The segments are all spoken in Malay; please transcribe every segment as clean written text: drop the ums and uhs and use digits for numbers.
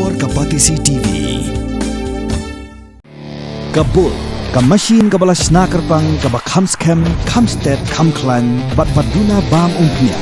Bor Kapatisi TV. Kabul, Kamashin Kabalas Nakarpang Kabakhamskem, Kamsted, Kamklan, Batbaduna Bam Umpnia.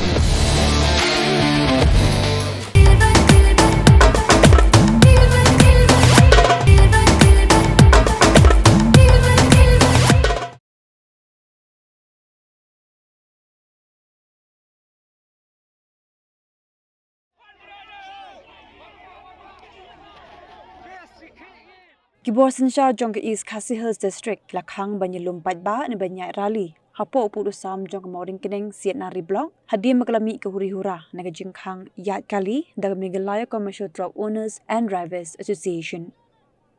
Gibor Sinsha jong ke East Khasi Hills District la Khang Ïalum Paidbah ni banyak rally. Hapo upur usam jong ke Mawryngkneng siat nari blok. Hadir maklami ke huri-hura naga jing Khang yat kali dalam Meghalaya Commercial Truck Owners and Drivers Association.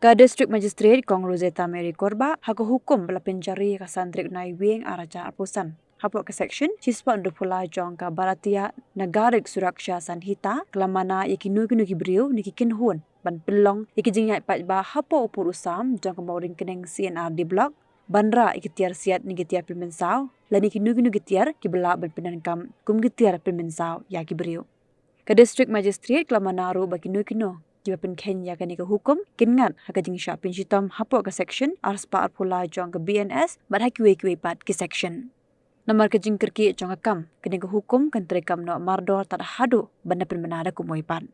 Ka District Magistrate Kong Rosetta Mary Korba hako hukum bala Pynjari ka santrik nai wing araca apusan. Hapo ke section sispa ndupula jong ka Baratia Nagarik Suraksha Sanhita kelamana yakinu-kinu kibriu nikikin hun. Ban pelong ikijingnya Paidbah hapo upur usam jong ke Mawryngkneng CNR di blok bandra ikitiar siat ni gitiar pilmensau lani kinu-kinu gitiar kibela ban penankam kum gitiar pilmensau ya kibriu ke District Magistrate kelamana ru bakinu-kinu jiba penken ya kani ke hukum kingat hakajing sya pinshitom hapo ke section arspa arpula jong ke BNS bat hakiwe pat ke section nomor ke jingkerki jong ke kam kini ke hukum kan terekam no mardor tak hadu banda penmenada kumoipan.